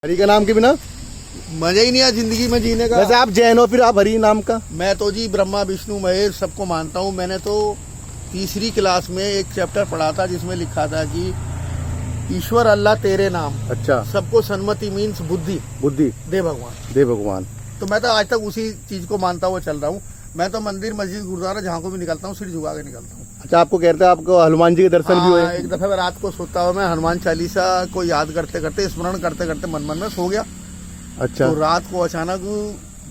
हरि का नाम के बिना मजा ही नहीं है जिंदगी में जीने का। वैसे आप जैन हो, फिर आप हरि नाम का? मैं तो जी ब्रह्मा विष्णु महेश सबको मानता हूँ। मैंने तो तीसरी क्लास में एक चैप्टर पढ़ा था जिसमें लिखा था कि ईश्वर अल्लाह तेरे नाम। अच्छा। सबको सन्मति मीन्स बुद्धि बुद्धि दे भगवान। दे भगवान। तो मैं तो आज तक उसी चीज को मानता हुआ चल रहा हूँ। मैं तो मंदिर मस्जिद गुरुद्वारा जहाँ को भी निकलता हूँ सिर झुका के निकलता हूँ। अच्छा, आपको कहते हैं आपको हनुमान जी के दर्शन भी हुए? एक दफा मैं रात को सोता हुआ मैं हनुमान चालीसा को याद करते करते स्मरण करते करते मन मन में सो गया। अच्छा। तो रात को अचानक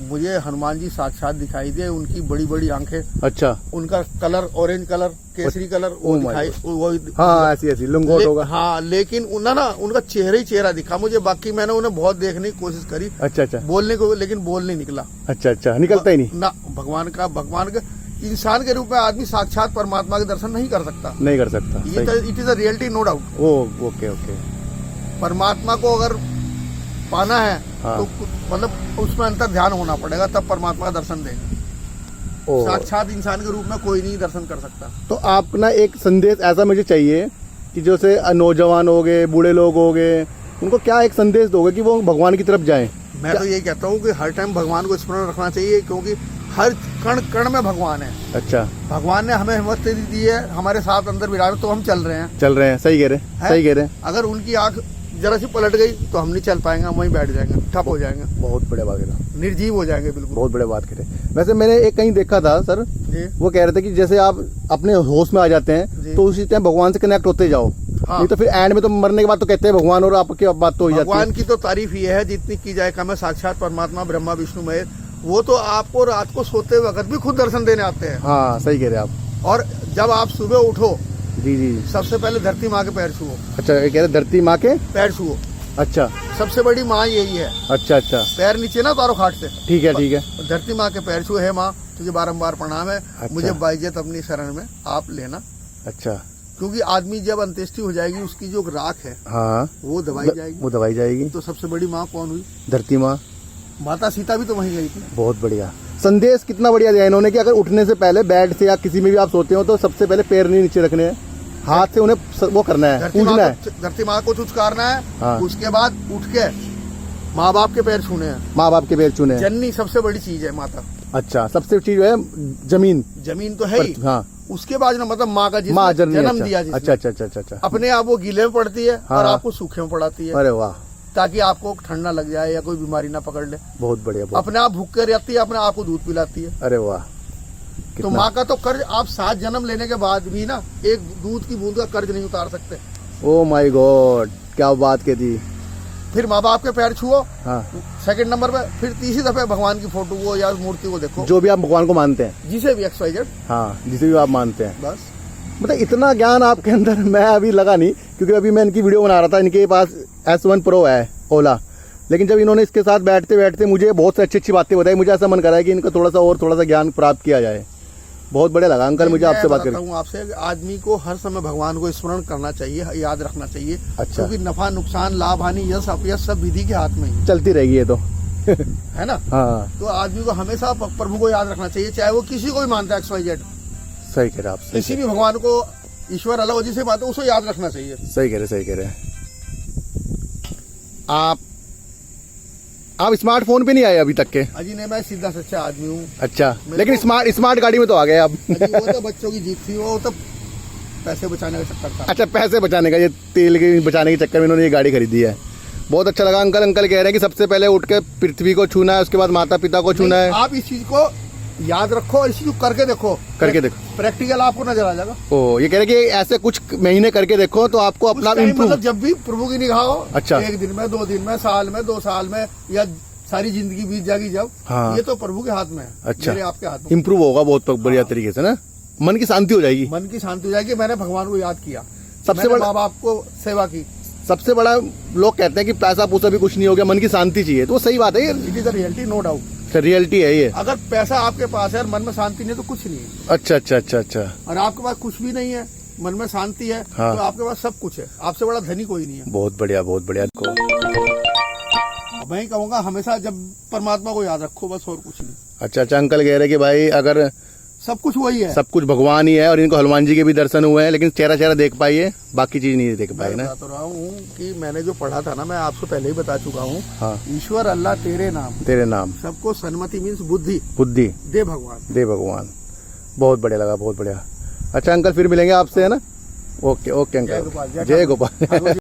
मुझे हनुमान जी साक्षात दिखाई दिए। उनकी बड़ी बड़ी आंखें। अच्छा। उनका colour orange colour Kesari colour वो दिखाई वो। हाँ, ऐसी ऐसी लंगोट होगा। हाँ, लेकिन ना उनका चेहरा ही चेहरा दिखा मुझे। बाकी मैंने उन्हें बहुत देखने की कोशिश करी। अच्छा अच्छा। बोलने को, लेकिन बोल नहीं निकला। अच्छा अच्छा, निकलता ही नहीं ना। भगवान का इंसान के रूप में आदमी साक्षात परमात्मा के दर्शन नहीं कर सकता। नहीं कर सकता। ये तो it is a reality, no doubt. Okay okay. परमात्मा को अगर पाना है हाँ। तो मतलब उसमें अंतर ध्यान होना पड़ेगा, तब परमात्मा का दर्शन देंगे। साक्षात इंसान के रूप में कोई नहीं दर्शन कर सकता। तो आप ना एक संदेश ऐसा मुझे चाहिए कि जैसे नौजवान हो गए, बूढ़े लोग हो गए, उनको क्या एक संदेश दोगे कि वो भगवान की तरफ जाएं? मैं तो यही कहता हूँ कि हर टाइम भगवान को स्मरण रखना चाहिए, क्योंकि हर कण कण में भगवान है। अच्छा। भगवान ने हमें हिम्मत दी है, हमारे साथ अंदर विराज, तो हम चल रहे हैं। सही कह रहे हैं, सही कह रहे हैं। अगर उनकी आंख जरा सी पलट गई तो हम नहीं चल पाएंगे, हम वहीं बैठ जाएंगे, ठप हो जाएंगे। बहुत बढ़िया बात कह, निर्जीव हो जाएंगे। बिल्कुल बहुत बढ़िया बात करे। वैसे मैंने एक कहीं देखा था सर जी। वो कह रहे थे कि जैसे आप अपने होश में आ जाते हैं तो उसी टाइम भगवान से कनेक्ट होते जाओ। हाँ। नहीं तो फिर एंड में तो मरने के बाद तो कहते हैं भगवान और आपकी बात तो हो जाती है। भगवान की तो तारीफ ये है जितनी की जाए कम है। साक्षात परमात्मा ब्रह्मा विष्णु महेश, वो तो आपको रात को सोते वक्त भी खुद दर्शन देने आते हैं। हाँ, सही कह रहे हैं आप। और जब आप सुबह उठो जी जी, सबसे पहले धरती माँ के पैर छुओ। अच्छा, ये कह रहे धरती माँ के पैर छुओ। अच्छा। सबसे बड़ी माँ यही है। अच्छा अच्छा। पैर नीचे ना उतारो खाट से। ठीक है ठीक है। धरती माँ के पैर छुओ। है माँ, तुझे बारंबार प्रणाम है। अच्छा। मुझे बाइज्जत अपनी शरण में आप लेना। अच्छा। क्योंकि आदमी जब अंत्येष्टि हो जाएगी उसकी जो राख है हाँ, वो दबाई जाएगी। वो दबाई जाएगी। तो सबसे बड़ी माँ कौन हुई? धरती माँ। माता सीता भी तो वहीं गई थी। बहुत बढ़िया संदेश, कितना बढ़िया दिया इन्होंने कि अगर उठने से पहले बेड से या किसी में भी आप सोते हो तो सबसे पहले पैर नहीं नीचे रखने हैं, हाथ से उन्हें वो करना है, पूजना है। धरती माँ को चुचकारना है। हाँ। उसके बाद उठ के माँ बाप के पैर छूने हैं। माँ बाप के पैर छूने हैं। जननी सबसे बड़ी चीज है माता। अच्छा, सबसे चीज है जमीन। जमीन तो है ही। हाँ। उसके बाद ना मतलब माँ का माँ जन्म अच्छा। दिया। अच्छा अच्छा अच्छा अच्छा। अपने आप वो गीले में पड़ती है। हाँ। और आपको सूखे में पड़ाती है। अरे वाह, ताकि आपको ठंड ना लग जाए या कोई बीमारी ना पकड़ ले। बहुत बढ़िया। अपने आप भूख कर रहती है, अपने आप को दूध पिलाती है। अरे वाह। तो माँ का तो कर्ज आप 7 जन्म लेने के बाद भी ना एक दूध की बूंद का कर्ज नहीं उतार सकते। ओ माय गॉड, क्या बात कह दी। फिर माँ बाप के पैर छुओ। हाँ। सेकंड नंबर पे फिर तीसरी दफे भगवान की फोटो को या मूर्ति को देखो, जो भी आप भगवान को मानते हैं, जिसे भी XYZ। हाँ, जिसे भी आप मानते हैं। बस मतलब इतना ज्ञान आपके अंदर मैं अभी लगा नहीं, क्योंकि अभी मैं इनकी वीडियो बना रहा था। इनके पास S1 Pro है ओला, लेकिन जब इन्होंने इसके साथ बैठते बैठते मुझे बहुत अच्छी अच्छी बातें बताई, मुझे ऐसा मन करा है कि इनका थोड़ा सा ज्ञान प्राप्त किया जाए। बहुत बढ़िया लगा अंकल मुझे आपसे बात करके। आपसे आदमी को हर समय भगवान को स्मरण करना चाहिए, याद रखना चाहिए। अच्छा। क्योंकि नफा नुकसान लाभ हानि यश अपयश सब विधि के हाथ में ही चलती रहेगी ये तो है ना। हाँ, तो आदमी को हमेशा प्रभु को याद रखना चाहिए, चाहे वो किसी को भी मानता है XYZ। सही कह रहे आप। किसी भी भगवान को, ईश्वर अल्लाह जिसे बात है उसको याद रखना चाहिए। सही कह रहे, सही कह रहे। आप स्मार्टफोन पे नहीं आए अभी तक के? अजी नहीं, मैं सीधा सच्चा आदमी हूँ। अच्छा, लेकिन स्मार्ट गाड़ी में तो आ गए आप। वो तो बच्चों की जीत थी, वो तो पैसे बचाने का चक्कर था। अच्छा, पैसे बचाने का, ये तेल के बचाने के चक्कर में इन्होंने ये गाड़ी खरीदी है। बहुत अच्छा लगा अंकल कह रहे हैं कि सबसे पहले उठ के पृथ्वी को छूना है, उसके बाद माता पिता को छूना है। आप इस चीज को याद रखो और इस चीज को करके देखो। प्रैक्टिकल आपको नजर आ जाएगा। ओ, ये कह रहे कि ऐसे कुछ महीने करके देखो तो आपको अपना मतलब जब भी प्रभु की निगाह हो। अच्छा। 1 दिन में, 2 दिन में, साल में, 2 साल में, या सारी जिंदगी बीत जाएगी जब। हाँ। ये तो प्रभु के हाथ में है। अच्छा। मेरे आपके हाथ में। इम्प्रूव होगा बहुत बढ़िया तरीके से ना, मन की शांति हो जाएगी। मन की शांति हो जाएगी। मैंने भगवान को याद किया, सबसे बड़ा माँ बाप को सेवा की। सबसे बड़ा लोग कहते हैं कि पैसा पूसा भी कुछ नहीं हो गया, मन की शांति चाहिए, तो वो सही बात है। It is the reality, no doubt. Reality है ये। अगर पैसा आपके पास है और मन में शांति नहीं तो कुछ नहीं है। अच्छा अच्छा अच्छा अच्छा। और आपके पास कुछ भी नहीं है, मन में शांति है। हाँ। तो आपके पास सब कुछ है। आपसे बड़ा धनी कोई नहीं है। बहुत बढ़िया, बहुत बढ़िया। मैं कहूँगा हमेशा जब परमात्मा को याद रखो, बस और कुछ नहीं। अच्छा अच्छा, अंकल कह रहे कि भाई अगर सब कुछ वही है। सब कुछ भगवान ही है, और इनको हनुमान जी के भी दर्शन हुए हैं, लेकिन चेहरा चेहरा देख पाइए, बाकी चीज नहीं देख पाई मैं ना। बता तो रहा हूँ कि मैंने जो पढ़ा था ना, मैं आपको पहले ही बता चुका हूँ। हाँ, ईश्वर अल्लाह तेरे नाम, तेरे नाम, सबको सन्मति मीन्स बुद्धि बुद्धि दे भगवान। दे भगवान। बहुत बढ़िया लगा, बहुत बढ़िया। अच्छा अंकल, फिर मिलेंगे आपसे, है ना। ओके ओके जय अंकल, गोपाल, जय जय ठाकुर। गोपाल।